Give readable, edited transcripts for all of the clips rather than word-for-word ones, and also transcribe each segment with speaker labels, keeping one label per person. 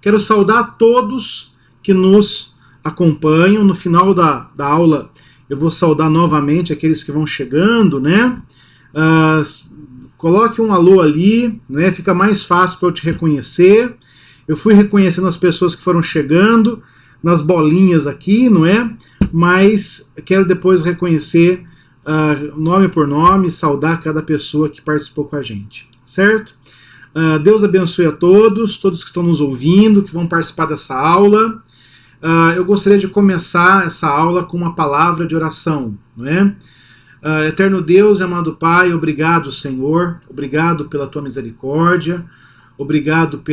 Speaker 1: Quero saudar todos que nos acompanham. No final da aula eu vou saudar novamente aqueles que vão chegando, né? Coloque um alô ali, né? Fica mais fácil para eu te reconhecer. Eu fui reconhecendo as pessoas que foram chegando nas bolinhas aqui, não é? Mas quero depois reconhecer nome por nome, saudar cada pessoa que participou com a gente, certo? Deus abençoe a todos que estão nos ouvindo, que vão participar dessa aula. Eu gostaria de começar essa aula com uma palavra de oração, não é? Eterno Deus e amado Pai, obrigado, Senhor, obrigado pela tua misericórdia, obrigado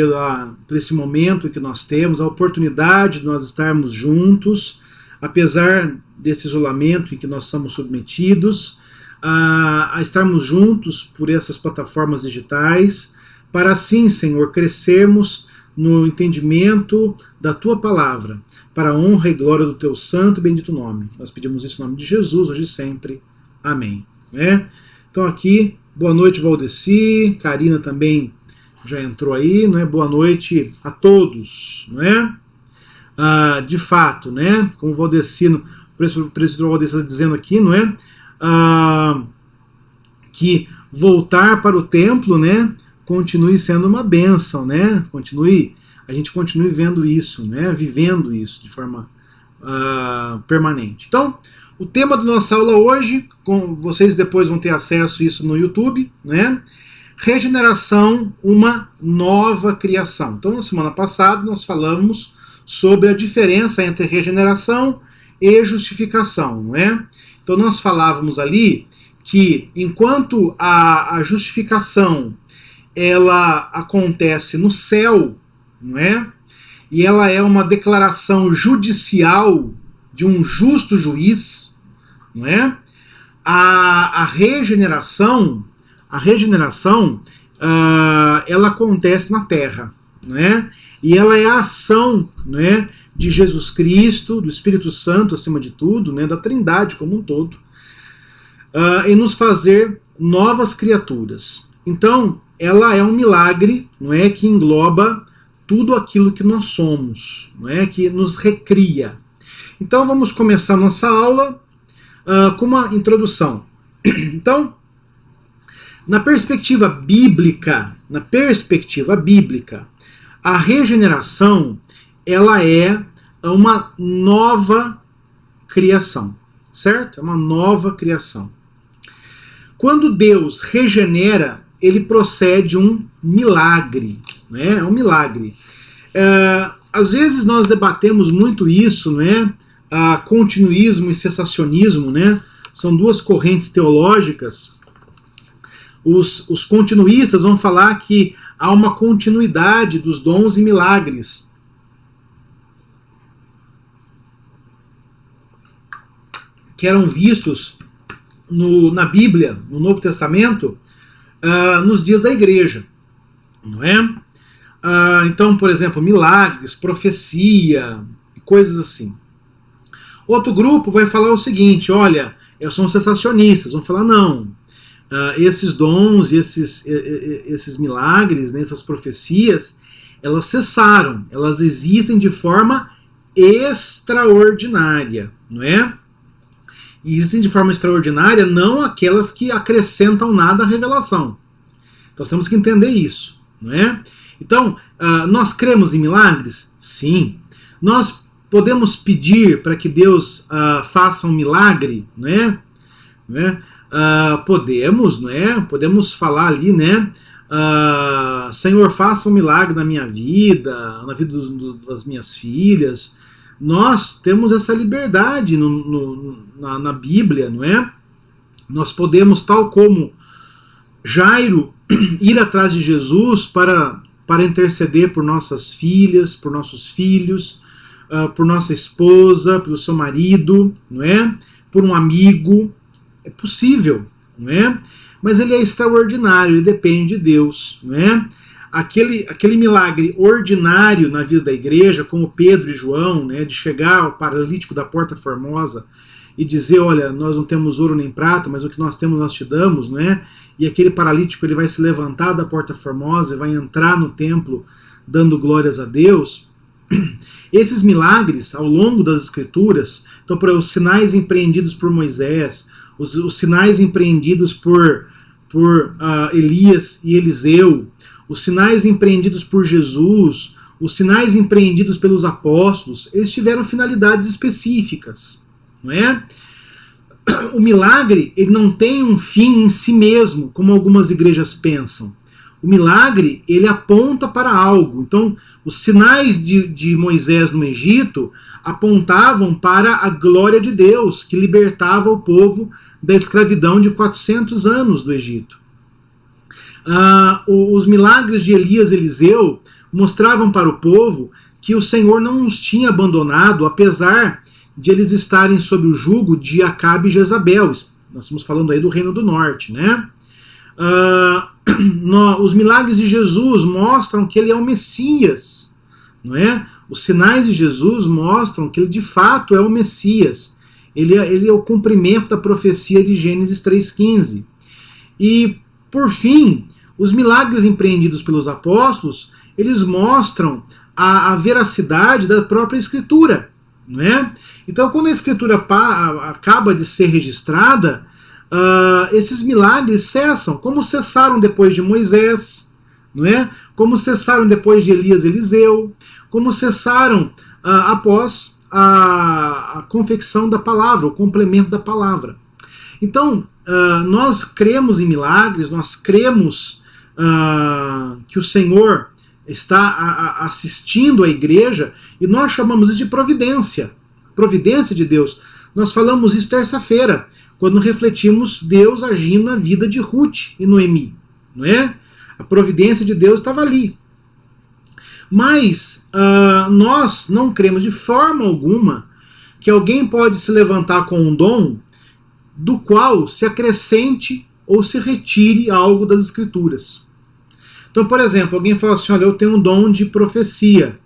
Speaker 1: por esse momento que nós temos, a oportunidade de nós estarmos juntos, apesar desse isolamento em que nós somos submetidos, a estarmos juntos por essas plataformas digitais, para assim, Senhor, crescermos no entendimento da Tua Palavra, para a honra e glória do Teu santo e bendito nome. Nós pedimos isso em nome de Jesus, hoje e sempre. Amém. Então aqui, boa noite, Valdeci, Karina também já entrou aí, não é? Boa noite a todos, não é? De fato, né? Como o Valdecino, o presbítero Valdeci está dizendo aqui, não é? Que voltar para o templo, né? Continue sendo uma bênção, né? A gente continue vendo isso, né? Vivendo isso de forma permanente. Então, o tema da nossa aula hoje, vocês depois vão ter acesso a isso no YouTube, né? Regeneração, uma nova criação. Então, na semana passada nós falamos sobre a diferença entre regeneração e justificação, não é? Então nós falávamos ali que enquanto a justificação ela acontece no céu, não é? E ela é uma declaração judicial de um justo juiz, não é? A regeneração, ela acontece na terra, não é? E ela é a ação, não é, de Jesus Cristo, do Espírito Santo acima de tudo, né, da Trindade como um todo, em nos fazer novas criaturas. Então, ela é um milagre, não é, que engloba tudo aquilo que nós somos, não é, que nos recria. Então, vamos começar nossa aula com uma introdução. Então, na perspectiva bíblica, a regeneração, ela é uma nova criação, certo? É uma nova criação. Quando Deus regenera, ele procede um milagre, né? É um milagre. Às vezes nós debatemos muito isso, né? Continuismo e cessacionismo, né? São duas correntes teológicas. Os continuistas vão falar que há uma continuidade dos dons e milagres. Que eram vistos na Bíblia, no Novo Testamento, nos dias da igreja, não é? Então, por exemplo, milagres, profecia, coisas assim. Outro grupo vai falar o seguinte, olha, são cessacionistas, vão falar, não, esses dons e esses milagres, né, essas profecias, elas cessaram, elas existem de forma extraordinária, não é? E existem de forma extraordinária, não aquelas que acrescentam nada à revelação. Então nós temos que entender isso, não é? Então, nós cremos em milagres? Sim. Nós podemos pedir para que Deus faça um milagre, não é? Não é? Podemos, não é? Podemos falar ali, né? Senhor, faça um milagre na minha vida, na vida das minhas filhas. Nós temos essa liberdade na Bíblia, não é? Nós podemos, tal como Jairo, ir atrás de Jesus para interceder por nossas filhas, por nossos filhos, por nossa esposa, pelo seu marido, não é? Por um amigo. É possível, não é? Mas ele é extraordinário, ele depende de Deus, não é? Aquele milagre ordinário na vida da igreja, como Pedro e João, né, de chegar ao paralítico da Porta Formosa e dizer, olha, nós não temos ouro nem prata, mas o que nós temos nós te damos, né? E aquele paralítico ele vai se levantar da Porta Formosa e vai entrar no templo dando glórias a Deus, esses milagres ao longo das Escrituras, então para os sinais empreendidos por Moisés, os sinais empreendidos por Elias e Eliseu, os sinais empreendidos por Jesus, os sinais empreendidos pelos apóstolos, eles tiveram finalidades específicas, não é? O milagre, ele não tem um fim em si mesmo, como algumas igrejas pensam. O milagre, ele aponta para algo. Então, os sinais de Moisés no Egito apontavam para a glória de Deus, que libertava o povo da escravidão de 400 anos do Egito. Os milagres de Elias e Eliseu mostravam para o povo que o Senhor não os tinha abandonado, apesar de eles estarem sob o jugo de Acabe e Jezabel. Nós estamos falando aí do Reino do Norte, né? Os milagres de Jesus mostram que ele é o Messias, não é? Os sinais de Jesus mostram que ele de fato é o Messias. Ele é o cumprimento da profecia de Gênesis 3,15. E, por fim, os milagres empreendidos pelos apóstolos, eles mostram a veracidade da própria Escritura, não é? Então, quando a Escritura acaba de ser registrada, esses milagres cessam, como cessaram depois de Moisés, não é? Como cessaram depois de Elias e Eliseu, como cessaram após a confecção da palavra, o complemento da palavra. Então, nós cremos em milagres, nós cremos que o Senhor está assistindo a igreja, e nós chamamos isso de providência. Providência de Deus. Nós falamos isso terça-feira, quando refletimos Deus agindo na vida de Ruth e Noemi, não é? A providência de Deus estava ali. Mas nós não cremos de forma alguma que alguém pode se levantar com um dom do qual se acrescente ou se retire algo das Escrituras. Então, por exemplo, alguém fala assim, olha, eu tenho um dom de profecia,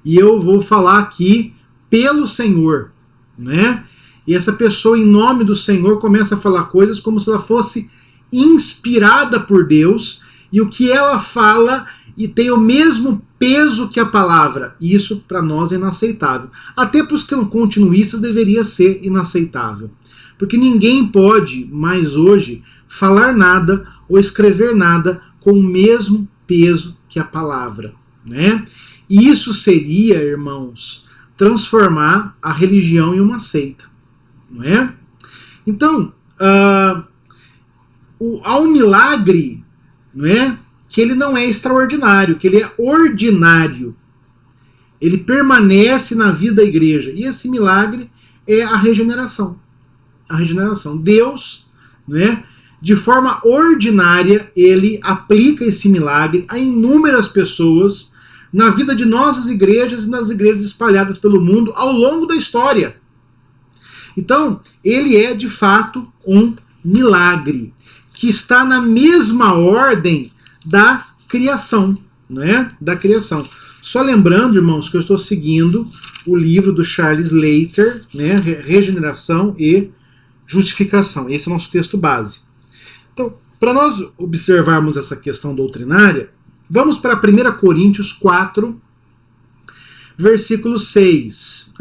Speaker 1: e eu vou falar aqui pelo Senhor, né? E essa pessoa, em nome do Senhor, começa a falar coisas como se ela fosse inspirada por Deus, e o que ela fala e tem o mesmo peso que a palavra. E isso, para nós, é inaceitável. Até para os continuistas deveria ser inaceitável. Porque ninguém pode, mais hoje, falar nada ou escrever nada com o mesmo peso que a palavra, né? E isso seria, irmãos, transformar a religião em uma seita, não é? Então, há um milagre, não é? Que ele não é extraordinário, que ele é ordinário. Ele permanece na vida da igreja. E esse milagre é a regeneração. A regeneração. Deus, não é? De forma ordinária, ele aplica esse milagre a inúmeras pessoas na vida de nossas igrejas e nas igrejas espalhadas pelo mundo ao longo da história. Então, ele é de fato um milagre que está na mesma ordem da criação, não é? Da criação. Só lembrando, irmãos, que eu estou seguindo o livro do Charles Leiter, né? Regeneração e Justificação. Esse é o nosso texto base. Então, para nós observarmos essa questão doutrinária, vamos para 1 Coríntios 4, versículo 6.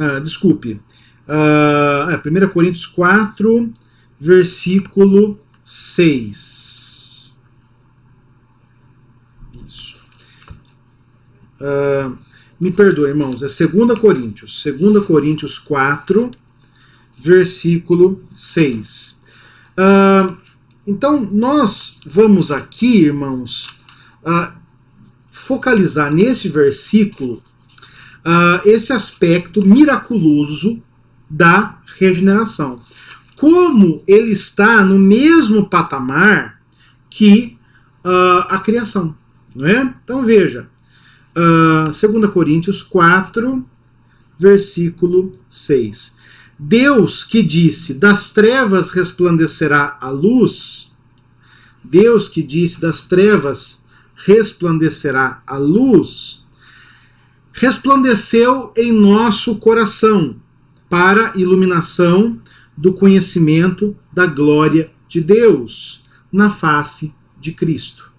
Speaker 1: 1 Coríntios 4, versículo 6. Isso. Me perdoe, irmãos, é 2 Coríntios 4, versículo 6. Então, nós vamos aqui, irmãos, focalizar nesse versículo esse aspecto miraculoso da regeneração. Como ele está no mesmo patamar que a criação, não é? Então veja, 2 Coríntios 4, versículo 6. Deus que disse, das trevas resplandecerá a luz, Deus que disse, das trevas resplandecerá a luz, resplandeceu em nosso coração para iluminação do conhecimento da glória de Deus na face de Cristo.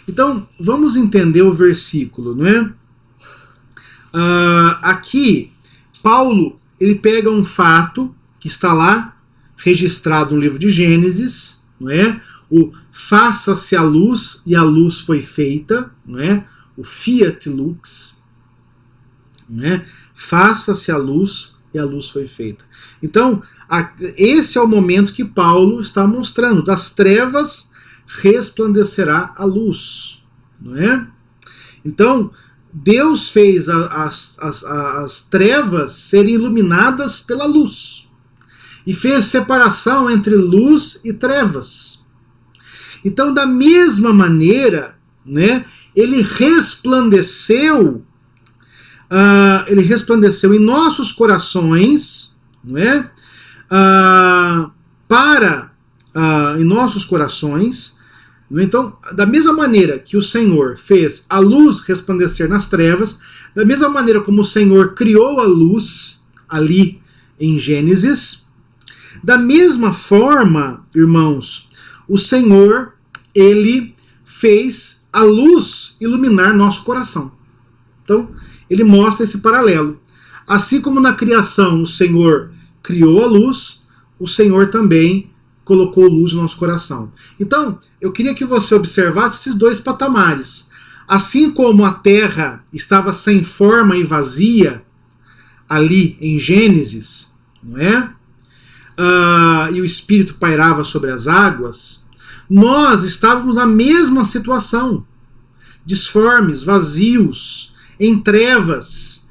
Speaker 1: Então, vamos entender o versículo, não é? Aqui, Paulo, ele pega um fato que está lá, registrado no livro de Gênesis, não é? O faça-se a luz e a luz foi feita, não é? O fiat lux, não é? Faça-se a luz e a luz foi feita. Então, esse é o momento que Paulo está mostrando, das trevas resplandecerá a luz, não é? Então, Deus fez as trevas serem iluminadas pela luz e fez separação entre luz e trevas. Então, da mesma maneira, né, ele resplandeceu em nossos corações, não é? Em nossos corações. Então, da mesma maneira que o Senhor fez a luz resplandecer nas trevas, da mesma maneira como o Senhor criou a luz ali em Gênesis, da mesma forma, irmãos, o Senhor, ele fez a luz iluminar nosso coração. Então, ele mostra esse paralelo. Assim como na criação o Senhor criou a luz, o Senhor também colocou luz no nosso coração. Então, eu queria que você observasse esses dois patamares. Assim como a terra estava sem forma e vazia, ali em Gênesis, não é? E o Espírito pairava sobre as águas, nós estávamos na mesma situação, disformes, vazios, em trevas.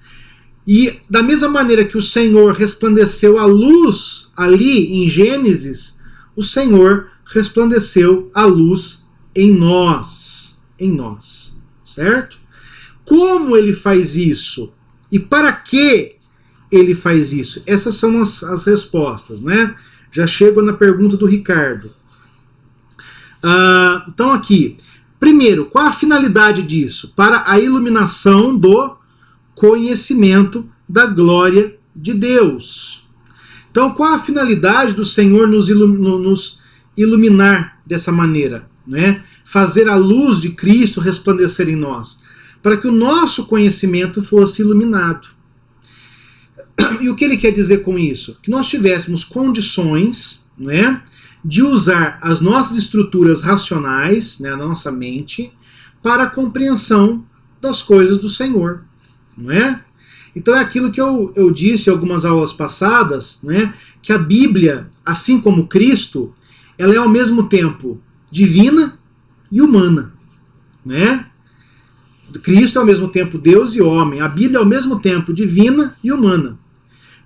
Speaker 1: E da mesma maneira que o Senhor resplandeceu a luz ali em Gênesis, o Senhor resplandeceu a luz em nós, certo? Como ele faz isso? E para que ele faz isso? Essas são as respostas, né? Já chego na pergunta do Ricardo. Então aqui, primeiro, qual a finalidade disso? Para a iluminação do conhecimento da glória de Deus. Então, qual a finalidade do Senhor nos iluminar dessa maneira? Né? Fazer a luz de Cristo resplandecer em nós, para que o nosso conhecimento fosse iluminado. E o que ele quer dizer com isso? Que nós tivéssemos condições, né, de usar as nossas estruturas racionais, né, a nossa mente, para a compreensão das coisas do Senhor. Não é? Então é aquilo que eu disse em algumas aulas passadas, né, que a Bíblia, assim como Cristo, ela é ao mesmo tempo divina e humana. Né? Cristo é ao mesmo tempo Deus e homem. A Bíblia é ao mesmo tempo divina e humana.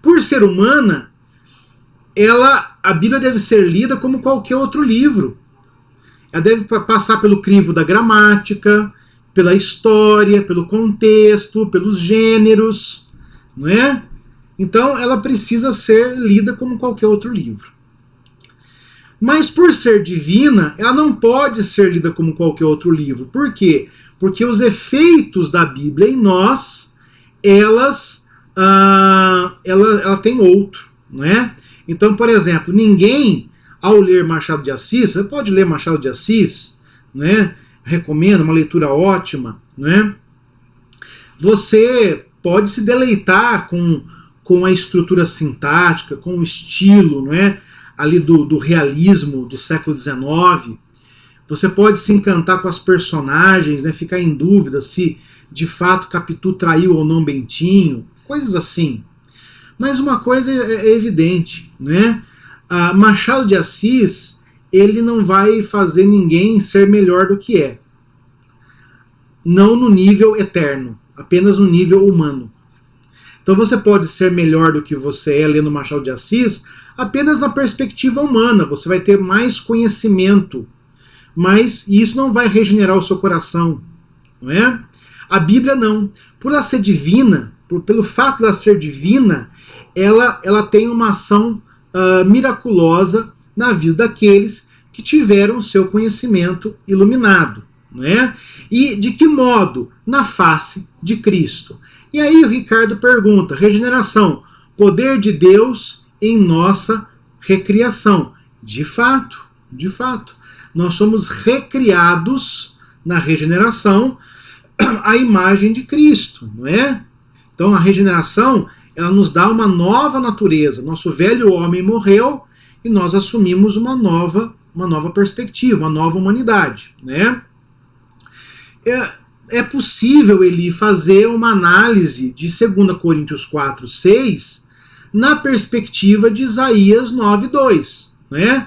Speaker 1: Por ser humana, a Bíblia deve ser lida como qualquer outro livro. Ela deve passar pelo crivo da gramática, pela história, pelo contexto, pelos gêneros, não é? Então ela precisa ser lida como qualquer outro livro. Mas por ser divina, ela não pode ser lida como qualquer outro livro. Por quê? Porque os efeitos da Bíblia em nós, ela tem outro, não é? Então, por exemplo, ninguém, ao ler Machado de Assis, você pode ler Machado de Assis, né? Recomendo, uma leitura ótima, né? Você pode se deleitar com a estrutura sintática, com o estilo, não é? Ali do realismo do século XIX. Você pode se encantar com as personagens, né? Ficar em dúvida se de fato Capitu traiu ou não Bentinho, coisas assim. Mas uma coisa é evidente, né? Machado de Assis, ele não vai fazer ninguém ser melhor do que é. Não no nível eterno, apenas no nível humano. Então você pode ser melhor do que você é lendo Machado de Assis apenas na perspectiva humana. Você vai ter mais conhecimento, mas isso não vai regenerar o seu coração, não é? A Bíblia não. Por ela ser divina, pelo fato de ela ser divina, ela tem uma ação miraculosa na vida daqueles que tiveram o seu conhecimento iluminado. Não é? E de que modo? Na face de Cristo. E aí o Ricardo pergunta, regeneração, poder de Deus em nossa recriação. De fato, nós somos recriados na regeneração a imagem de Cristo, não é? Então a regeneração, ela nos dá uma nova natureza. Nosso velho homem morreu e nós assumimos uma nova perspectiva, uma nova humanidade, né? É possível ele fazer uma análise de 2 Coríntios 4:6 na perspectiva de Isaías 9:2, né?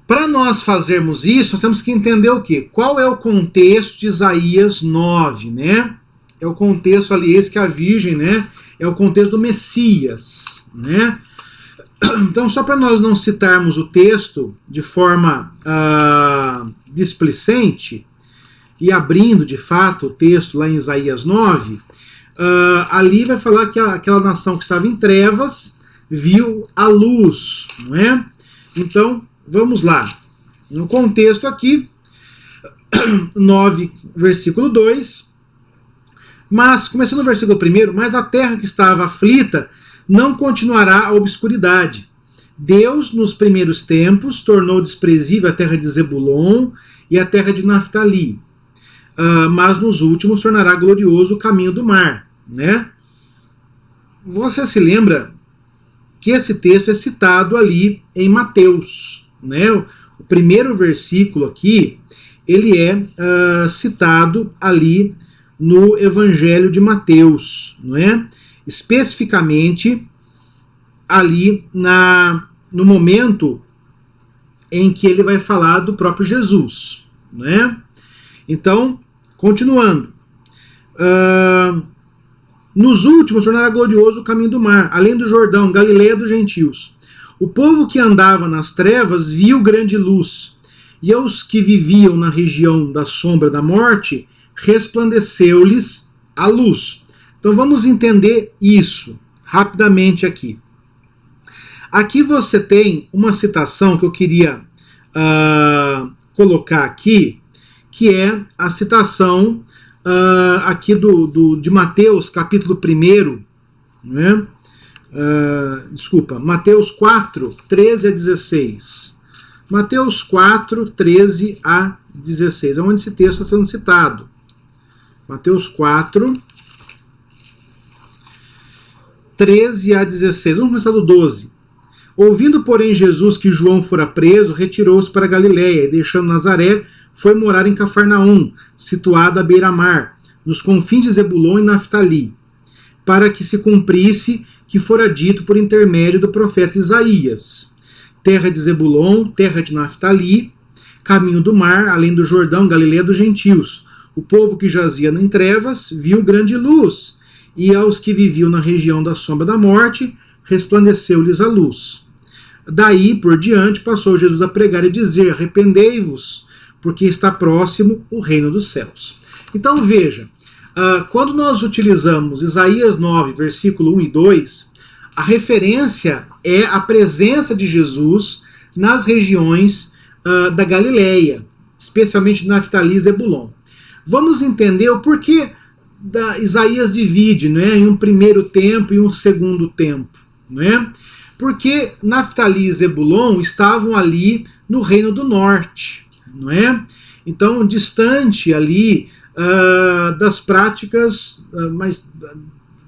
Speaker 1: Para nós fazermos isso, nós temos que entender o quê? Qual é o contexto de Isaías 9, né? É o contexto ali, esse que a Virgem, né? É o contexto do Messias, né? Então, só para nós não citarmos o texto de forma displicente, e abrindo de fato o texto lá em Isaías 9, ali vai falar que aquela nação que estava em trevas viu a luz, não é? Então, vamos lá. No contexto aqui, 9, versículo 2. Mas, começando no versículo 1, mas a terra que estava aflita não continuará a obscuridade. Deus, nos primeiros tempos, tornou desprezível a terra de Zebulon e a terra de Naftali. Mas nos últimos tornará glorioso o caminho do mar, né? Você se lembra que esse texto é citado ali em Mateus, né? O primeiro versículo aqui, ele é citado ali no Evangelho de Mateus, não é? Especificamente ali no momento em que ele vai falar do próprio Jesus, né? Então, continuando. Nos últimos tornará glorioso o caminho do mar, além do Jordão, Galileia dos gentios. O povo que andava nas trevas viu grande luz, e aos que viviam na região da sombra da morte, resplandeceu-lhes a luz. Então vamos entender isso rapidamente aqui. Aqui você tem uma citação que eu queria colocar aqui, que é a citação aqui de Mateus, capítulo 1, né? Mateus 4, 13 a 16. Mateus 4, 13 a 16, é onde esse texto está sendo citado. Mateus 4, 13 a 16. Vamos começar do 12. Ouvindo, porém, Jesus que João fora preso, retirou-se para Galiléia, e deixando Nazaré, foi morar em Cafarnaum, situada à beira-mar, nos confins de Zebulon e Naftali, para que se cumprisse que fora dito por intermédio do profeta Isaías. Terra de Zebulon, terra de Naftali, caminho do mar, além do Jordão, Galileia dos gentios. O povo que jazia em trevas viu grande luz, e aos que viviam na região da sombra da morte, resplandeceu-lhes a luz. Daí por diante passou Jesus a pregar e dizer: arrependei-vos, porque está próximo o reino dos céus. Então veja, quando nós utilizamos Isaías 9, versículo 1 e 2, a referência é a presença de Jesus nas regiões da Galileia, especialmente Naftali e Zebulon. Vamos entender o porquê Isaías divide, não é, em um primeiro tempo e um segundo tempo, não é? Porque Naftali e Zebulon estavam ali no reino do norte, não é? Então, distante ali das práticas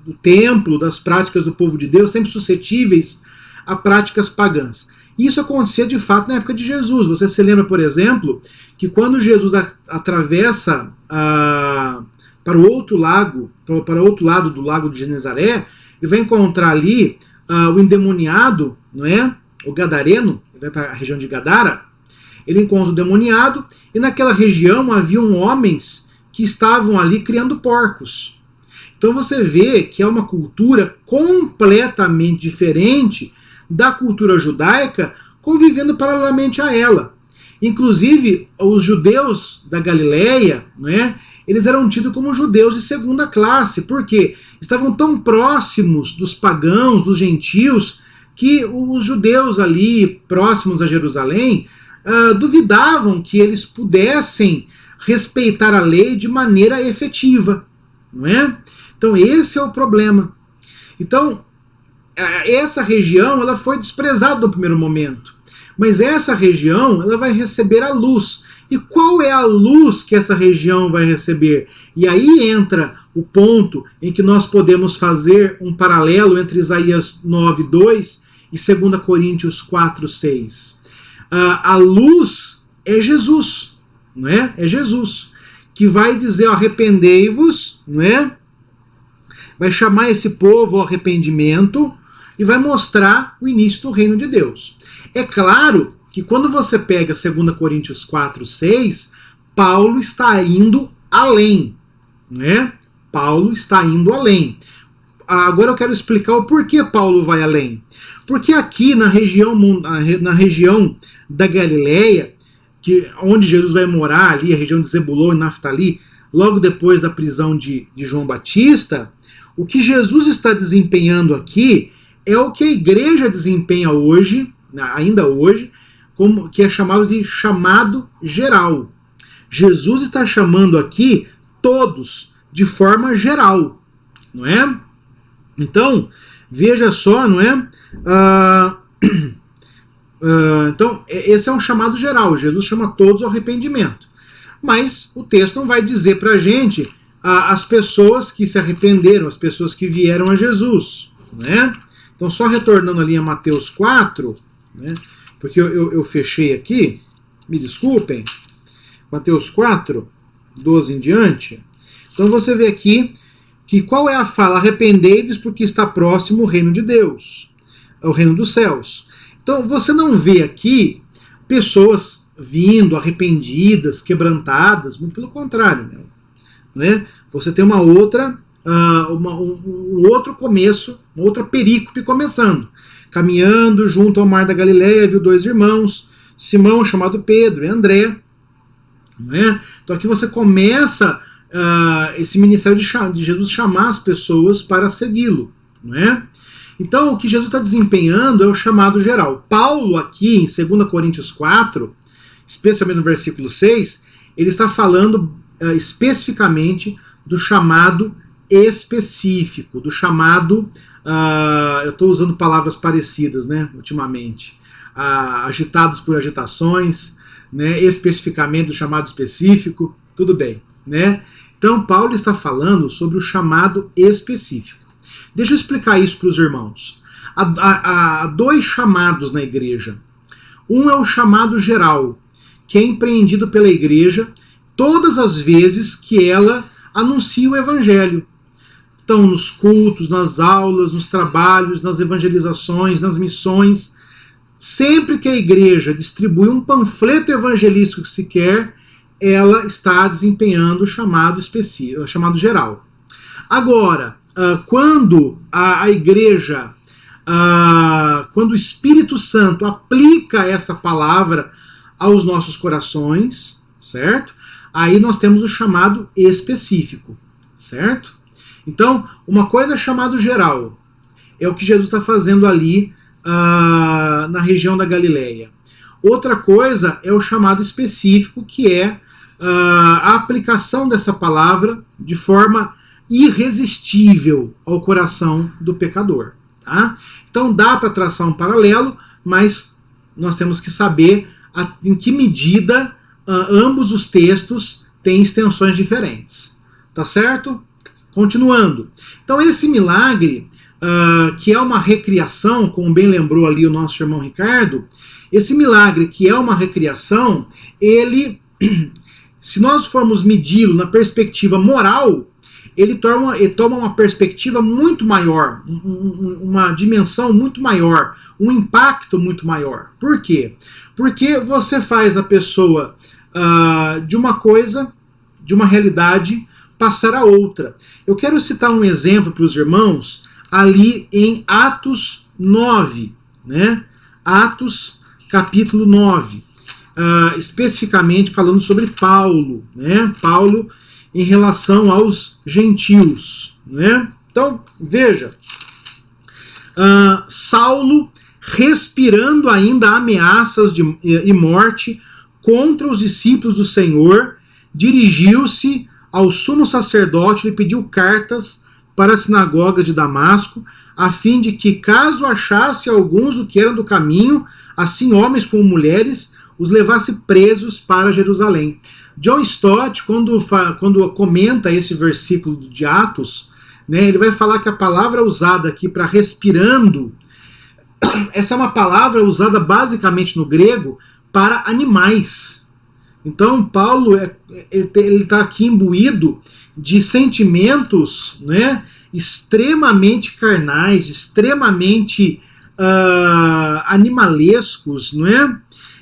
Speaker 1: do templo, das práticas do povo de Deus, sempre suscetíveis a práticas pagãs. Isso acontecia de fato na época de Jesus. Você se lembra, por exemplo, que quando Jesus atravessa para o outro lado do lago de Genezaré, ele vai encontrar ali o endemoniado, não é? O gadareno, ele vai para a região de Gadara, ele encontra o demoniado, e naquela região haviam homens que estavam ali criando porcos. Então você vê que é uma cultura completamente diferente da cultura judaica, convivendo paralelamente a ela. Inclusive, os judeus da Galileia, né, eles eram tidos como judeus de segunda classe, porque estavam tão próximos dos pagãos, dos gentios, que os judeus ali, próximos a Jerusalém, duvidavam que eles pudessem respeitar a lei de maneira efetiva, não é? Então esse é o problema. Então, essa região ela foi desprezada no primeiro momento, mas essa região ela vai receber a luz. E qual é a luz que essa região vai receber? E aí entra o ponto em que nós podemos fazer um paralelo entre Isaías 9:2 e 2 Coríntios 4:6. A luz é Jesus, não é? É Jesus que vai dizer: arrependei-vos, não é? Vai chamar esse povo ao arrependimento e vai mostrar o início do reino de Deus. É claro que quando você pega 2 Coríntios 4:6, Paulo está indo além, não é? Paulo está indo além. Agora eu quero explicar o porquê Paulo vai além. Porque aqui na região da Galileia, onde Jesus vai morar, ali, a região de Zebulon e Naftali, logo depois da prisão de João Batista, o que Jesus está desempenhando aqui é o que a igreja desempenha hoje, ainda hoje, que é chamado de chamado geral. Jesus está chamando aqui todos de forma geral, não é? Então, veja só, não é? Então, esse é um chamado geral. Jesus chama todos ao arrependimento. Mas o texto não vai dizer pra gente as pessoas que se arrependeram, as pessoas que vieram a Jesus, né? Então, só retornando ali a Mateus 4, né? Porque eu fechei aqui, me desculpem, Mateus 4, 12 em diante. Então você vê aqui que qual é a fala? Arrependei-vos porque está próximo o reino de Deus, o reino dos céus. Então você não vê aqui pessoas vindo arrependidas, quebrantadas, muito pelo contrário, né? Você tem um outro começo, uma outra perícope começando. Caminhando junto ao mar da Galileia, viu dois irmãos, Simão, chamado Pedro, e André. Né? Então aqui você começa esse ministério de Jesus chamar as pessoas para segui-lo. Né? Então o que Jesus está desempenhando é o chamado geral. Paulo aqui em 2 Coríntios 4, especialmente no versículo 6, ele está falando especificamente do chamado específico, do chamado... eu estou usando palavras parecidas, né, ultimamente. Agitados por agitações, né, especificamente do chamado específico, tudo bem, né? Então Paulo está falando sobre o chamado específico. Deixa eu explicar isso para os irmãos. Há dois chamados na igreja. Um é o chamado geral, que é empreendido pela igreja todas as vezes que ela anuncia o evangelho. Então, nos cultos, nas aulas, nos trabalhos, nas evangelizações, nas missões, sempre que a igreja distribui um panfleto evangelístico que se quer, ela está desempenhando o chamado específico, o chamado geral. Agora, quando a igreja, quando o Espírito Santo aplica essa palavra aos nossos corações, certo? Aí nós temos o chamado específico, certo? Então, uma coisa é chamado geral, é o que Jesus está fazendo ali na região da Galileia. Outra coisa é o chamado específico, que é a aplicação dessa palavra de forma irresistível ao coração do pecador. Tá? Então dá para traçar um paralelo, mas nós temos que saber em que medida ambos os textos têm extensões diferentes. Tá certo? Continuando. Então esse milagre, que é uma recriação, como bem lembrou ali o nosso irmão Ricardo, esse milagre que é uma recriação, ele, se nós formos medi-lo na perspectiva moral, ele toma uma perspectiva muito maior, uma dimensão muito maior, um impacto muito maior. Por quê? Porque você faz a pessoa de uma coisa, de uma realidade, passar a outra. Eu quero citar um exemplo para os irmãos ali em Atos 9, né? Atos capítulo 9, especificamente falando sobre Paulo, né? Paulo em relação aos gentios, né? Então, veja, Saulo, respirando ainda ameaças e morte contra os discípulos do Senhor, dirigiu-se ao sumo sacerdote e pediu cartas para as sinagogas de Damasco, a fim de que, caso achasse alguns do que eram do caminho, assim homens como mulheres, os levasse presos para Jerusalém. John Stott, quando comenta esse versículo de Atos, né, ele vai falar que a palavra usada aqui para respirando, essa é uma palavra usada basicamente no grego para animais. Então Paulo ele está aqui imbuído de sentimentos, né, extremamente carnais, extremamente animalescos, não é?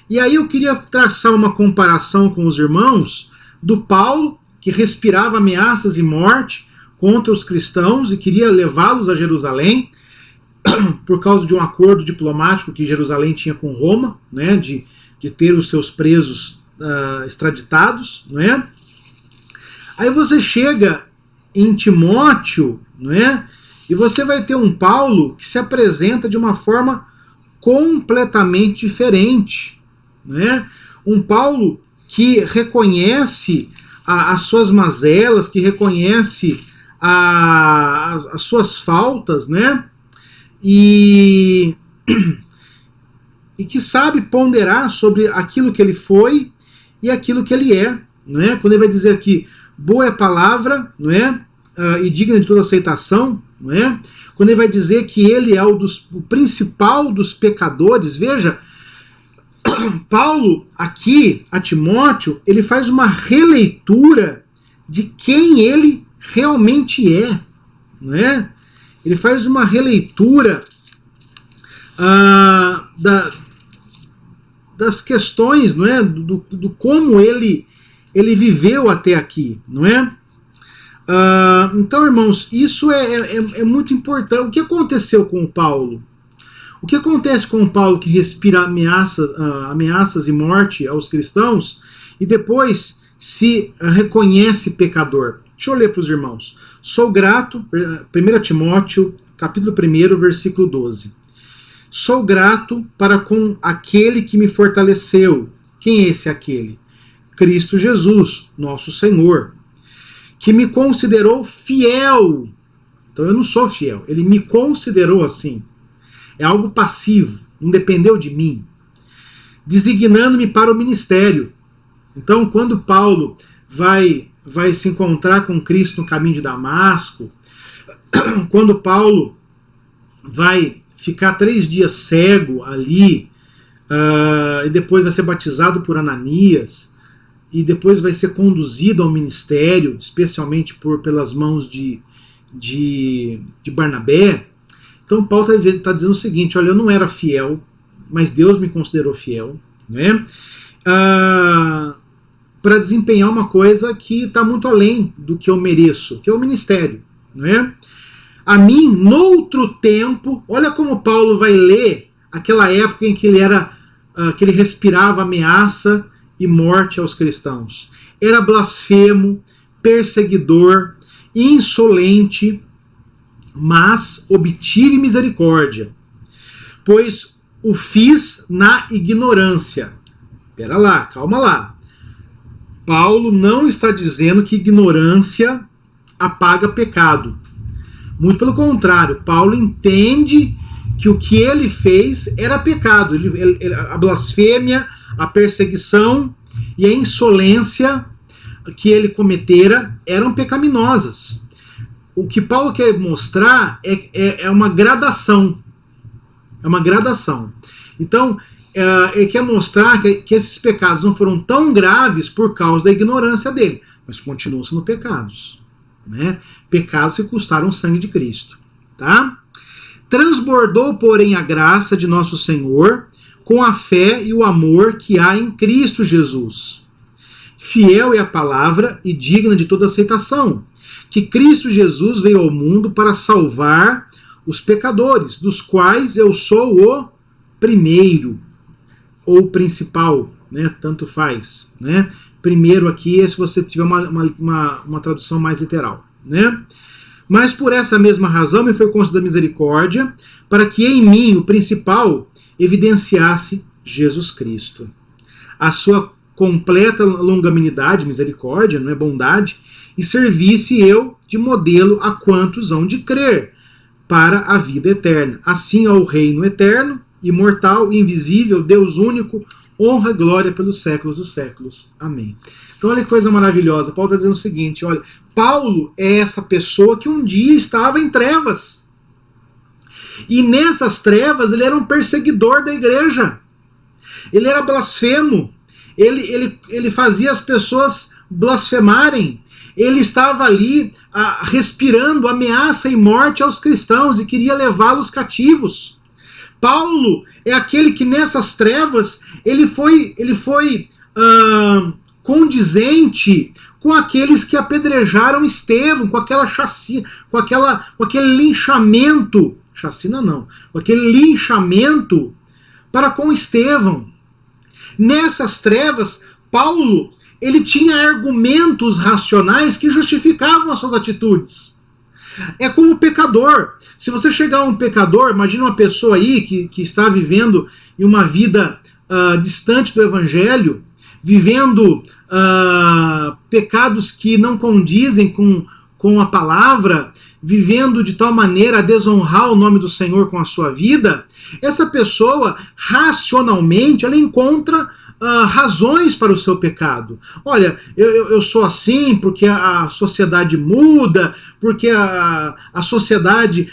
Speaker 1: E aí eu queria traçar uma comparação com os irmãos do Paulo, que respirava ameaças e morte contra os cristãos e queria levá-los a Jerusalém por causa de um acordo diplomático que Jerusalém tinha com Roma, né, de ter os seus presos extraditados, né? Aí você chega em Timóteo, né, e você vai ter um Paulo que se apresenta de uma forma completamente diferente, né? Um Paulo que reconhece as suas mazelas, que reconhece as suas faltas, né? E que sabe ponderar sobre aquilo que ele foi e aquilo que ele é, né? Quando ele vai dizer aqui, boa é a palavra, não é? E digna de toda aceitação, não é? Quando ele vai dizer que ele é o principal dos pecadores, veja, Paulo aqui a Timóteo, ele faz uma releitura de quem ele realmente é, não é? Ele faz uma releitura das questões, não é? Do como ele viveu até aqui, não é? Então, irmãos, isso é muito importante. O que aconteceu com o Paulo? O que acontece com o Paulo que respira ameaças e morte aos cristãos e depois se reconhece pecador? Deixa eu ler para os irmãos. Sou grato, 1 Timóteo, capítulo 1, versículo 12. Sou grato para com aquele que me fortaleceu. Quem é esse aquele? Cristo Jesus, nosso Senhor, que me considerou fiel. Então eu não sou fiel, ele me considerou assim. É algo passivo, não dependeu de mim. Designando-me para o ministério. Então, quando Paulo vai se encontrar com Cristo no caminho de Damasco, quando Paulo vai ficar 3 dias cego ali, e depois vai ser batizado por Ananias, e depois vai ser conduzido ao ministério, especialmente pelas mãos de Barnabé. Então Paulo está dizendo o seguinte, olha, eu não era fiel, mas Deus me considerou fiel, né? Para desempenhar uma coisa que está muito além do que eu mereço, que é o ministério, né? A mim, noutro tempo, olha como Paulo vai ler aquela época em que que ele respirava ameaça e morte aos cristãos. Era blasfemo, perseguidor, insolente, mas obtive misericórdia, pois o fiz na ignorância. Pera lá, calma lá. Paulo não está dizendo que ignorância apaga pecado. Muito pelo contrário, Paulo entende que o que ele fez era pecado. A blasfêmia, a perseguição e a insolência que ele cometera eram pecaminosas. O que Paulo quer mostrar é uma gradação. É uma gradação. Então, ele quer mostrar que esses pecados não foram tão graves por causa da ignorância dele, mas continuam sendo pecados, né? Pecados que custaram o sangue de Cristo, tá? Transbordou, porém, a graça de nosso Senhor com a fé e o amor que há em Cristo Jesus. Fiel é a palavra e digna de toda aceitação, que Cristo Jesus veio ao mundo para salvar os pecadores, dos quais eu sou o primeiro, ou principal, né? Tanto faz, né? Primeiro aqui é se você tiver uma tradução mais literal, né? Mas por essa mesma razão me foi concedida misericórdia, para que em mim, o principal, evidenciasse Jesus Cristo. A sua completa longanimidade, misericórdia, não é bondade, e servisse eu de modelo a quantos hão de crer, para a vida eterna. Assim ao reino eterno, imortal, invisível, Deus único, honra e glória pelos séculos dos séculos. Amém. Então olha que coisa maravilhosa. Paulo está dizendo o seguinte, olha, Paulo é essa pessoa que um dia estava em trevas. E nessas trevas ele era um perseguidor da igreja. Ele era blasfemo. Ele fazia as pessoas blasfemarem. Ele estava ali respirando ameaça e morte aos cristãos e queria levá-los cativos. Paulo é aquele que nessas trevas ele foi condizente com aqueles que apedrejaram Estevão, com aquela chacina, com aquele linchamento, chacina não, com aquele linchamento para com Estevão. Nessas trevas, Paulo, ele tinha argumentos racionais que justificavam as suas atitudes. É como o pecador. Se você chegar a um pecador, imagina uma pessoa aí que está vivendo em uma vida distante do evangelho, vivendo pecados que não condizem com a palavra, vivendo de tal maneira a desonrar o nome do Senhor com a sua vida, essa pessoa, racionalmente, ela encontra razões para o seu pecado. Olha, eu sou assim porque a sociedade muda, porque a sociedade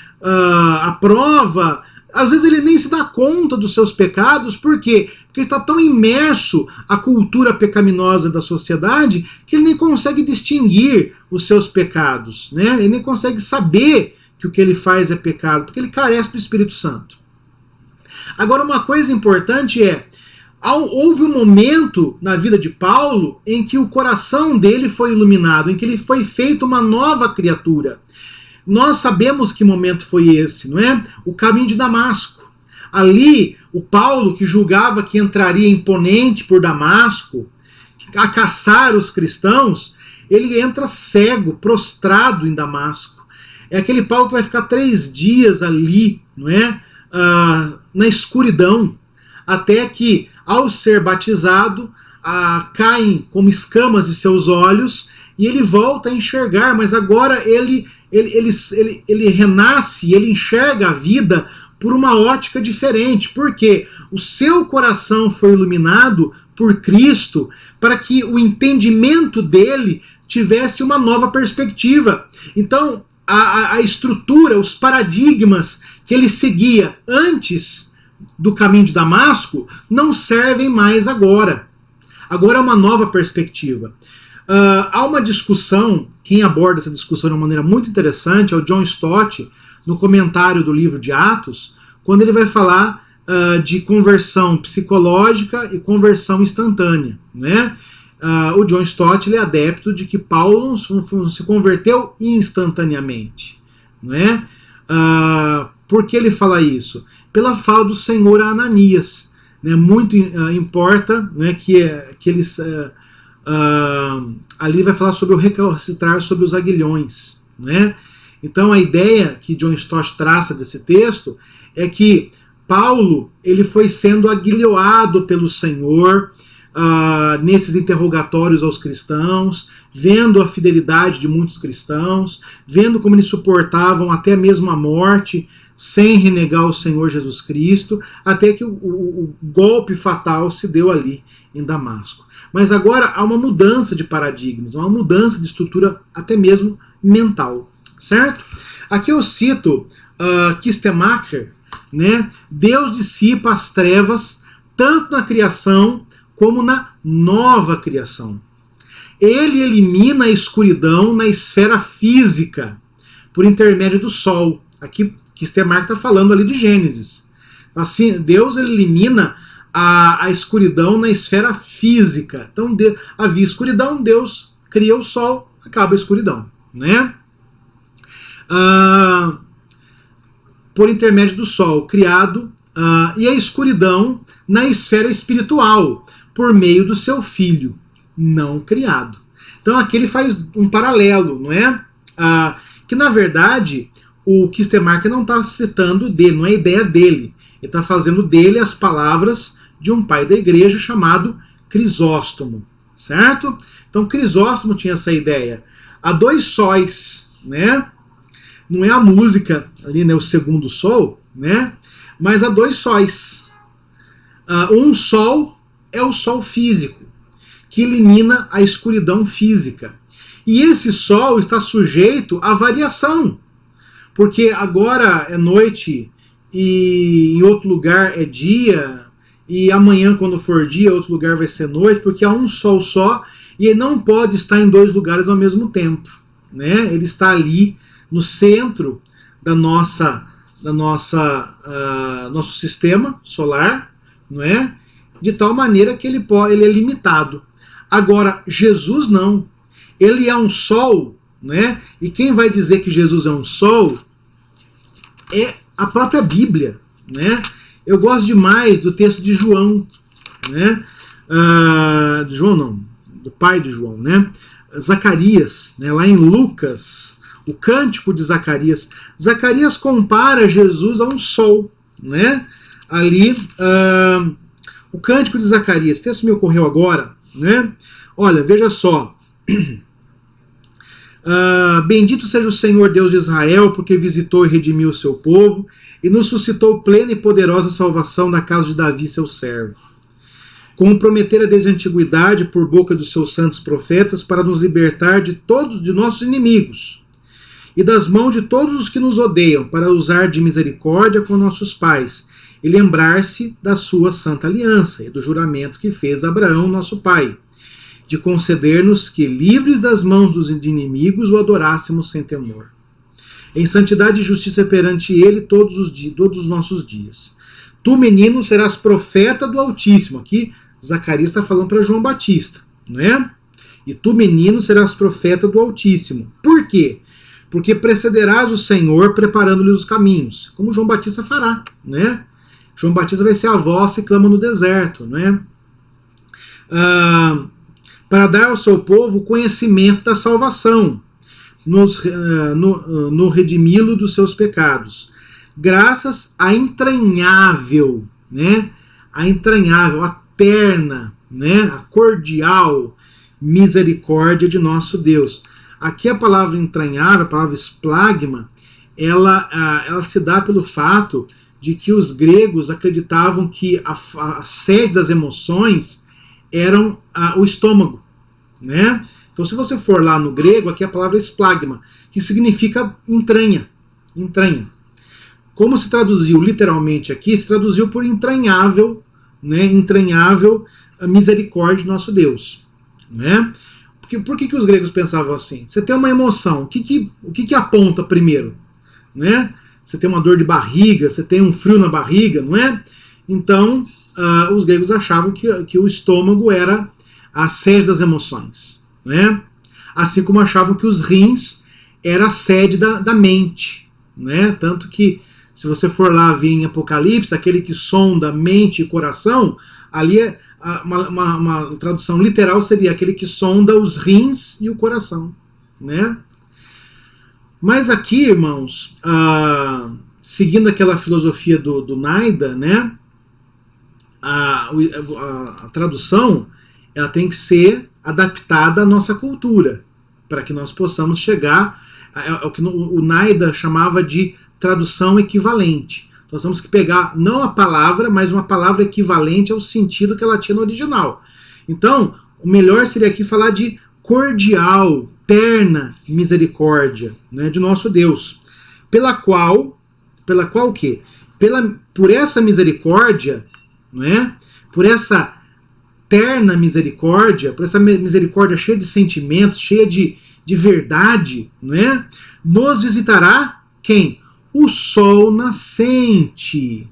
Speaker 1: aprova. Às vezes ele nem se dá conta dos seus pecados, por quê? Porque ele está tão imerso à cultura pecaminosa da sociedade que ele nem consegue distinguir os seus pecados, né? Ele nem consegue saber que o que ele faz é pecado, porque ele carece do Espírito Santo. Agora, uma coisa importante houve um momento na vida de Paulo em que o coração dele foi iluminado, em que ele foi feito uma nova criatura. Nós sabemos que momento foi esse, não é? O caminho de Damasco. Ali, o Paulo, que julgava que entraria imponente por Damasco, a caçar os cristãos, ele entra cego, prostrado em Damasco. É aquele Paulo que vai ficar 3 dias ali, não é? Na escuridão, até que, ao ser batizado, caem como escamas de seus olhos e ele volta a enxergar, mas agora ele renasce, ele enxerga a vida por uma ótica diferente, porque o seu coração foi iluminado por Cristo para que o entendimento dele tivesse uma nova perspectiva. Então, a estrutura, os paradigmas que ele seguia antes do caminho de Damasco não servem mais agora. Agora é uma nova perspectiva. Há uma discussão, quem aborda essa discussão de uma maneira muito interessante é o John Stott, no comentário do livro de Atos, quando ele vai falar de conversão psicológica e conversão instantânea, né? O John Stott ele é adepto de que Paulo não se converteu instantaneamente, não é? Por que ele fala isso? Pela fala do Senhor a Ananias, né? Muito importa, né, que eles ali vai falar sobre o recalcitrar sobre os aguilhões, né? Então a ideia que John Stott traça desse texto é que Paulo ele foi sendo aguilhoado pelo Senhor nesses interrogatórios aos cristãos, vendo a fidelidade de muitos cristãos, vendo como eles suportavam até mesmo a morte sem renegar o Senhor Jesus Cristo, até que o golpe fatal se deu ali em Damasco. Mas agora há uma mudança de paradigmas, uma mudança de estrutura até mesmo mental, certo? Aqui eu cito Kistemacher, né? Deus dissipa as trevas tanto na criação como na nova criação. Ele elimina a escuridão na esfera física por intermédio do sol. Aqui Kistemacher está falando ali de Gênesis. Assim, Deus elimina a escuridão na esfera física. Então havia escuridão, Deus cria o sol, acaba a escuridão, né? Por intermédio do sol criado, e a escuridão na esfera espiritual, por meio do seu filho, não criado. Então aqui ele faz um paralelo, não é? Que na verdade o Kistemacher não está citando dele, não é ideia dele. Ele está fazendo dele as palavras de um pai da igreja chamado Crisóstomo, certo? Então Crisóstomo tinha essa ideia. Há 2 sóis, né? Não é a música ali, né, o segundo sol, né? Mas há 2 sóis. Um sol é o sol físico, que elimina a escuridão física. E esse sol está sujeito à variação, porque agora é noite e em outro lugar é dia, e amanhã, quando for dia, outro lugar vai ser noite, porque há um sol só e ele não pode estar em dois lugares ao mesmo tempo, né? Ele está ali no centro da nosso sistema solar, não é? De tal maneira que ele é limitado. Agora, Jesus não. Ele é um sol, né? E quem vai dizer que Jesus é um sol é a própria Bíblia, né? Eu gosto demais do texto de João, né? De João não, do pai de João, né? Zacarias, né? Lá em Lucas, o cântico de Zacarias. Zacarias compara Jesus a um sol, né? Ali, o cântico de Zacarias, esse texto me ocorreu agora, né? Olha, veja só. Bendito seja o Senhor Deus de Israel, porque visitou e redimiu o seu povo, e nos suscitou plena e poderosa salvação na casa de Davi, seu servo. Como prometera desde a antiguidade, por boca dos seus santos profetas, para nos libertar de todos de nossos inimigos, e das mãos de todos os que nos odeiam, para usar de misericórdia com nossos pais, e lembrar-se da sua santa aliança, e do juramento que fez a Abraão, nosso pai, de conceder-nos que, livres das mãos dos inimigos, o adorássemos sem temor. Em santidade e justiça perante ele todos os nossos dias. Tu, menino, serás profeta do Altíssimo. Aqui, Zacarias está falando para João Batista, não é? E tu, menino, serás profeta do Altíssimo. Por quê? Porque precederás o Senhor preparando-lhe os caminhos, como João Batista fará, né? João Batista vai ser a voz que clama no deserto, não é? Para dar ao seu povo o conhecimento da salvação, no redimi-lo dos seus pecados, graças à entranhável, né? A entranhável, a terna, né? A cordial misericórdia de nosso Deus. Aqui a palavra entranhável, a palavra esplagma, ela se dá pelo fato de que os gregos acreditavam que a sede das emoções eram o estômago, né? Então, se você for lá no grego, aqui a palavra esplagma, que significa entranha. Como se traduziu literalmente aqui, se traduziu por entranhável, né? Entranhável misericórdia de nosso Deus, né? Por que os gregos pensavam assim? Você tem uma emoção, o que aponta primeiro, né? Você tem uma dor de barriga, você tem um frio na barriga, não é? Então, os gregos achavam que o estômago era a sede das emoções, né? Assim como achavam que os rins era a sede da mente, né? Tanto que, se você for lá ver em Apocalipse, aquele que sonda mente e coração, ali uma tradução literal seria aquele que sonda os rins e o coração, né? Mas aqui, irmãos, seguindo aquela filosofia do Naida, né? A tradução ela tem que ser adaptada à nossa cultura, para que nós possamos chegar ao que o Naida chamava de tradução equivalente. Nós temos que pegar não a palavra, mas uma palavra equivalente ao sentido que ela tinha no original. Então, o melhor seria aqui falar de cordial, terna misericórdia, né, de nosso Deus, pela qual o quê? Por essa misericórdia, não é? Por essa terna misericórdia, por essa misericórdia cheia de sentimentos, cheia de verdade, não é? Nos visitará quem? O sol nascente,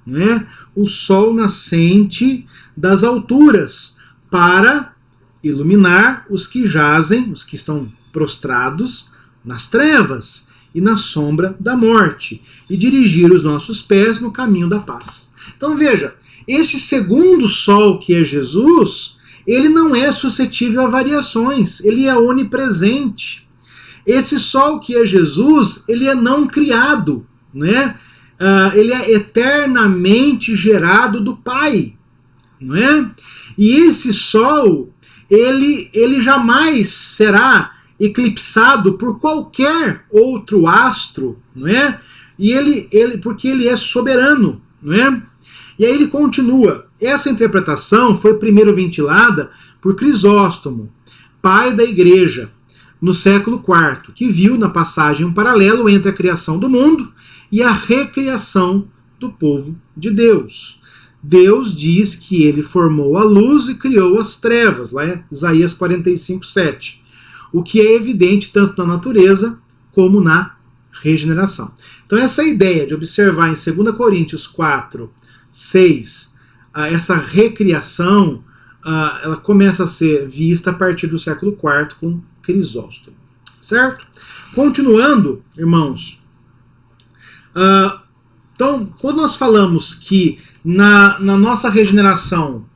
Speaker 1: né? O sol nascente das alturas, para iluminar os que jazem, os que estão prostrados nas trevas e na sombra da morte, e dirigir os nossos pés no caminho da paz. Então veja, este segundo sol que é Jesus, ele não é suscetível a variações, ele é onipresente. Esse sol que é Jesus, ele é não criado, né? Ele é eternamente gerado do Pai, não é? E esse sol, ele jamais será eclipsado por qualquer outro astro, não é? E porque ele é soberano, não é? E aí ele continua. Essa interpretação foi primeiro ventilada por Crisóstomo, pai da igreja, no século IV, que viu na passagem um paralelo entre a criação do mundo e a recriação do povo de Deus. Deus diz que ele formou a luz e criou as trevas, lá em Isaías 45:7, o que é evidente tanto na natureza como na regeneração. Então essa ideia de observar em 2 Coríntios 4:6, essa recriação, ela começa a ser vista a partir do século IV com Crisóstomo, certo? Continuando, irmãos, então, quando nós falamos que na nossa regeneração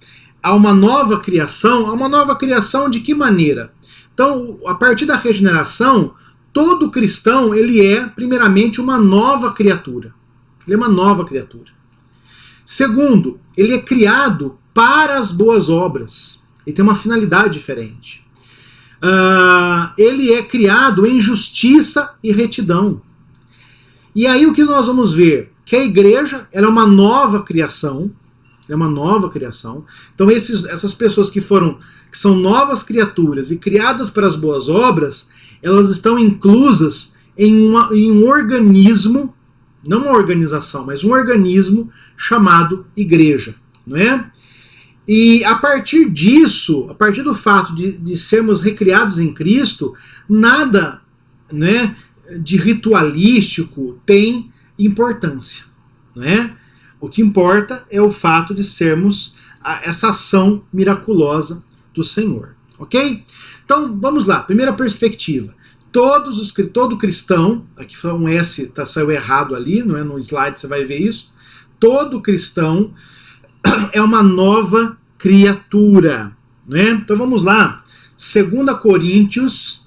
Speaker 1: há uma nova criação de que maneira? Então, a partir da regeneração, todo cristão, ele é, primeiramente, uma nova criatura. Ele é uma nova criatura. Segundo, ele é criado para as boas obras. Ele tem uma finalidade diferente. Ele é criado em justiça e retidão. E aí o que nós vamos ver? Que a igreja ela é uma nova criação. É uma nova criação. Então essas pessoas que são novas criaturas e criadas para as boas obras, elas estão inclusas em um organismo, não uma organização, mas um organismo chamado igreja, não é? E a partir disso, a partir do fato de sermos recriados em Cristo, nada, né, de ritualístico tem importância, né? O que importa é o fato de sermos essa ação miraculosa do Senhor, ok? Então vamos lá, primeira perspectiva. Todo cristão, aqui foi um S, saiu errado ali, não é? No slide você vai ver isso. Todo cristão é uma nova criatura, né? Então vamos lá. 2 Coríntios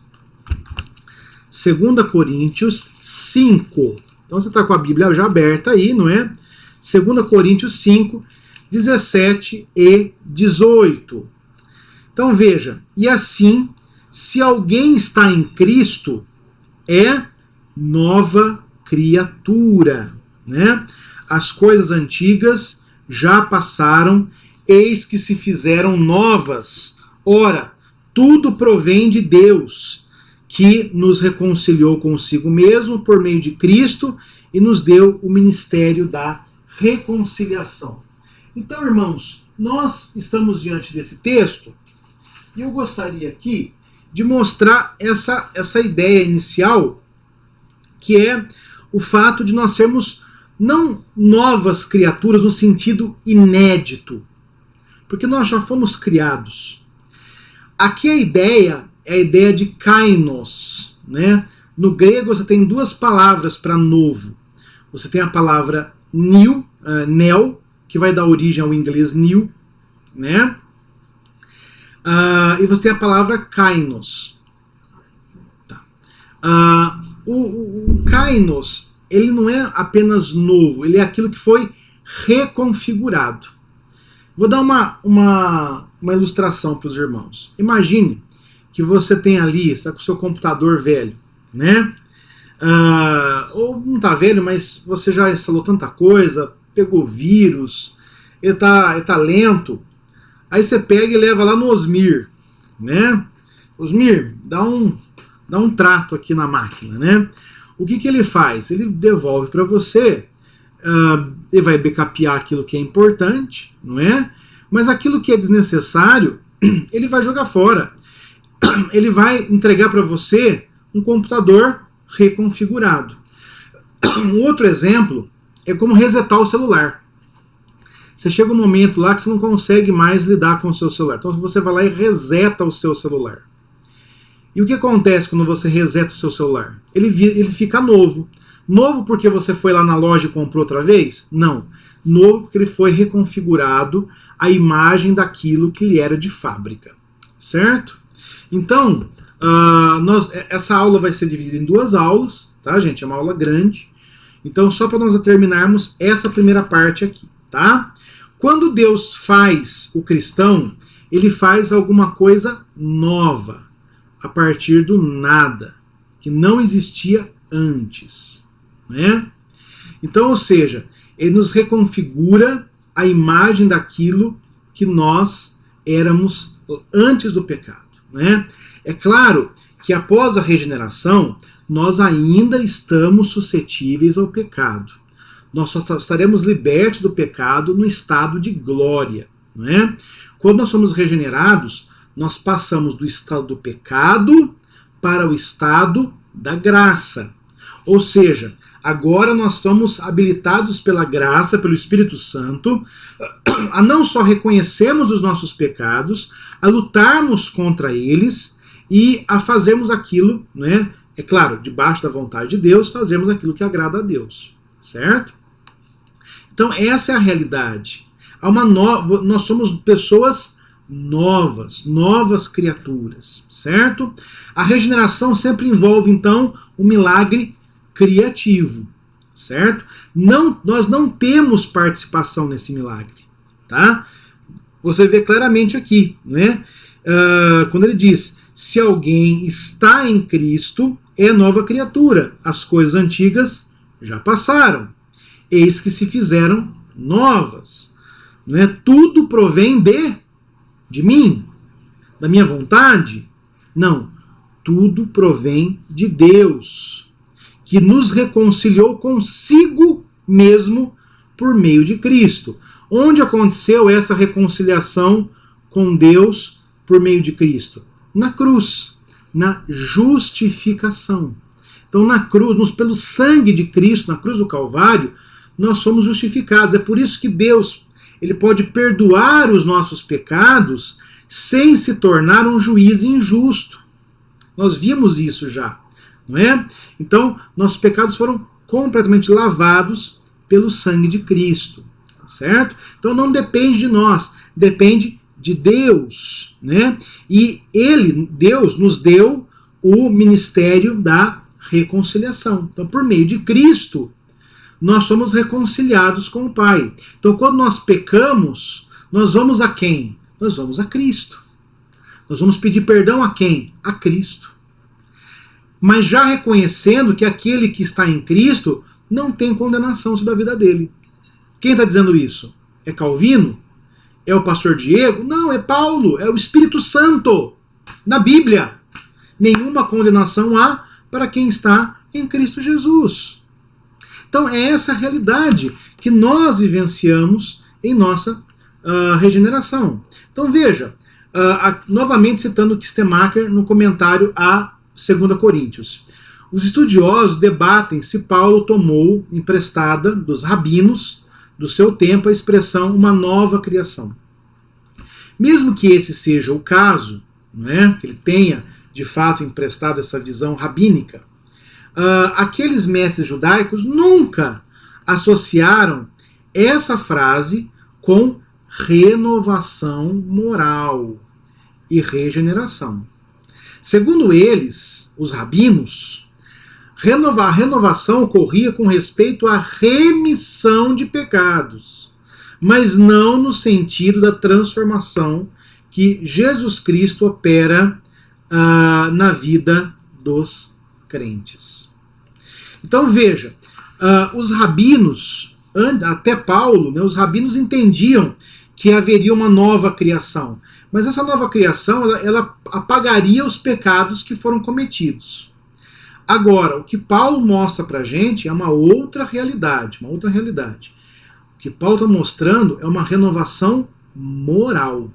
Speaker 1: 5. Então você está com a Bíblia já aberta aí, não é? 2 Coríntios 5, 17 e 18. Então veja, e assim, se alguém está em Cristo, é nova criatura, né? As coisas antigas já passaram, eis que se fizeram novas. Ora, tudo provém de Deus, que nos reconciliou consigo mesmo por meio de Cristo e nos deu o ministério da reconciliação. Então, irmãos, nós estamos diante desse texto e eu gostaria aqui de mostrar essa ideia inicial, que é o fato de nós sermos não novas criaturas no sentido inédito, porque nós já fomos criados. Aqui a ideia é a ideia de kainos, né? No grego você tem duas palavras para novo. Você tem a palavra new, neo, que vai dar origem ao inglês new, né? E você tem a palavra kainos. Tá. O kainos, ele não é apenas novo, ele é aquilo que foi reconfigurado. Vou dar uma ilustração para os irmãos. Imagine que você tem ali, está com o seu computador velho, né? Ou não está velho, mas você já instalou tanta coisa, pegou vírus, ele tá lento. Aí você pega e leva lá no Osmir, né? Osmir, dá um trato aqui na máquina, né? O que ele faz? Ele devolve para você, ele vai backupear aquilo que é importante, não é? Mas aquilo que é desnecessário, ele vai jogar fora. Ele vai entregar para você um computador reconfigurado. Um outro exemplo é como resetar o celular. Você chega um momento lá que você não consegue mais lidar com o seu celular. Então você vai lá e reseta o seu celular. E o que acontece quando você reseta o seu celular? Ele fica novo. Novo porque você foi lá na loja e comprou outra vez? Não. Novo porque ele foi reconfigurado a imagem daquilo que ele era de fábrica. Certo? Então, essa aula vai ser dividida em duas aulas, tá, gente? É uma aula grande. Então, só para nós terminarmos essa primeira parte aqui, tá? Quando Deus faz o cristão, ele faz alguma coisa nova, a partir do nada, que não existia antes, né? Então, ou seja, ele nos reconfigura a imagem daquilo que nós éramos antes do pecado, né? É claro que após a regeneração, nós ainda estamos suscetíveis ao pecado. Nós só estaremos libertos do pecado no estado de glória, não é? Quando nós somos regenerados, nós passamos do estado do pecado para o estado da graça. Ou seja, agora nós somos habilitados pela graça, pelo Espírito Santo, a não só reconhecermos os nossos pecados, a lutarmos contra eles e a fazermos aquilo, né? É claro, debaixo da vontade de Deus, fazermos aquilo que agrada a Deus, certo? Então essa é a realidade. Nós somos pessoas novas criaturas, certo? A regeneração sempre envolve, então, um milagre criativo, certo? Nós não temos participação nesse milagre, tá? Você vê claramente aqui, né? Quando ele diz, se alguém está em Cristo, é nova criatura, as coisas antigas já passaram, eis que se fizeram novas, né? Tudo provém de mim, da minha vontade? Não, tudo provém de Deus, que nos reconciliou consigo mesmo por meio de Cristo. Onde aconteceu essa reconciliação com Deus por meio de Cristo? Na cruz, na justificação. Então na cruz, pelo sangue de Cristo, na cruz do Calvário, nós somos justificados. É por isso que Deus, ele pode perdoar os nossos pecados sem se tornar um juiz injusto. Nós vimos isso já, não é? Então, nossos pecados foram completamente lavados pelo sangue de Cristo, certo? Então não depende de nós, depende de Deus, né? E Deus nos deu o ministério da reconciliação. Então, por meio de Cristo, nós somos reconciliados com o Pai. Então, quando nós pecamos, nós vamos a quem? Nós vamos a Cristo. Nós vamos pedir perdão a quem? A Cristo. Mas já reconhecendo que aquele que está em Cristo não tem condenação sobre a vida dele. Quem está dizendo isso? É Calvino? É o pastor Diego? Não, é Paulo, é o Espírito Santo. Na Bíblia. Nenhuma condenação há para quem está em Cristo Jesus. Então é essa a realidade que nós vivenciamos em nossa regeneração. Então veja, novamente citando Kistemaker no comentário a 2 Coríntios. Os estudiosos debatem se Paulo tomou emprestada dos rabinos do seu tempo a expressão uma nova criação. Mesmo que esse seja o caso, né, que ele tenha de fato emprestado essa visão rabínica, aqueles mestres judaicos nunca associaram essa frase com renovação moral e regeneração. Segundo eles, os rabinos, a renovação ocorria com respeito à remissão de pecados, mas não no sentido da transformação que Jesus Cristo opera na vida dos crentes. Então veja, os rabinos, até Paulo, né, os rabinos entendiam que haveria uma nova criação, mas essa nova criação ela apagaria os pecados que foram cometidos. Agora, o que Paulo mostra para a gente é uma outra realidade, O que Paulo está mostrando é uma renovação moral.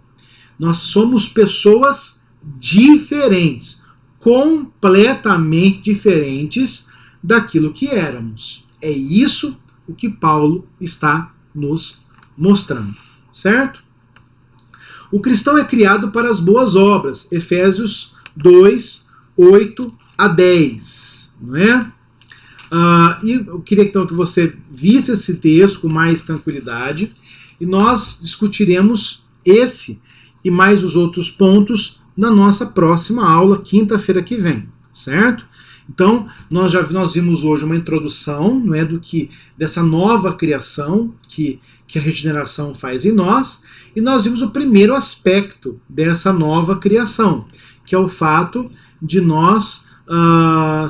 Speaker 1: Nós somos pessoas diferentes, completamente diferentes daquilo que éramos. É isso o que Paulo está nos mostrando, certo? O cristão é criado para as boas obras, Efésios 2, 8 a 10, não é? E eu queria então que você visse esse texto com mais tranquilidade e nós discutiremos esse e mais os outros pontos na nossa próxima aula, quinta-feira que vem, certo? Então, nós vimos hoje uma introdução, não é, dessa nova criação que a regeneração faz em nós, e nós vimos o primeiro aspecto dessa nova criação, que é o fato de nós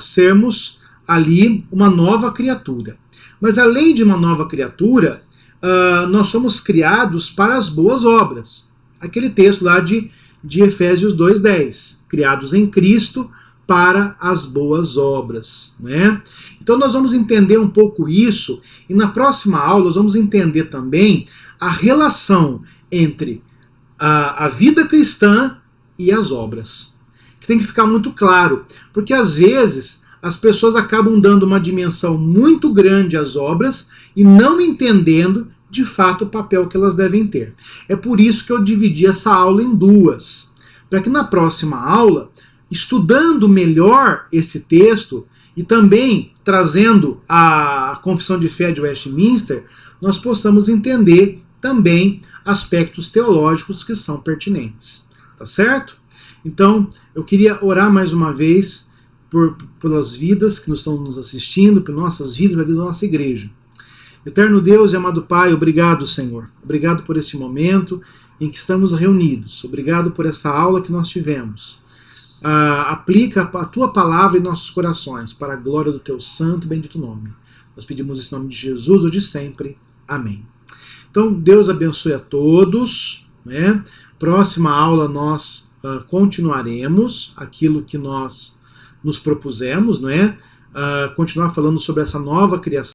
Speaker 1: sermos ali uma nova criatura. Mas além de uma nova criatura, nós somos criados para as boas obras. Aquele texto lá de Efésios 2:10, criados em Cristo para as boas obras, né? Então nós vamos entender um pouco isso, e na próxima aula nós vamos entender também a relação entre a vida cristã e as obras. Que tem que ficar muito claro, porque às vezes as pessoas acabam dando uma dimensão muito grande às obras e não entendendo de fato o papel que elas devem ter. É por isso que eu dividi essa aula em duas, para que na próxima aula, estudando melhor esse texto e também trazendo a Confissão de Fé de Westminster, nós possamos entender também aspectos teológicos que são pertinentes. Tá certo? Então, eu queria orar mais uma vez pelas vidas que estão nos assistindo, por nossas vidas, pela vida da nossa igreja. Eterno Deus e amado Pai, obrigado, Senhor. Obrigado por este momento em que estamos reunidos. Obrigado por essa aula que nós tivemos. Aplica a Tua palavra em nossos corações, para a glória do Teu santo e bendito nome. Nós pedimos isso em nome de Jesus, o de sempre. Amém. Então, Deus abençoe a todos, né? Próxima aula nós continuaremos aquilo que nós nos propusemos, não é? Continuar falando sobre essa nova criação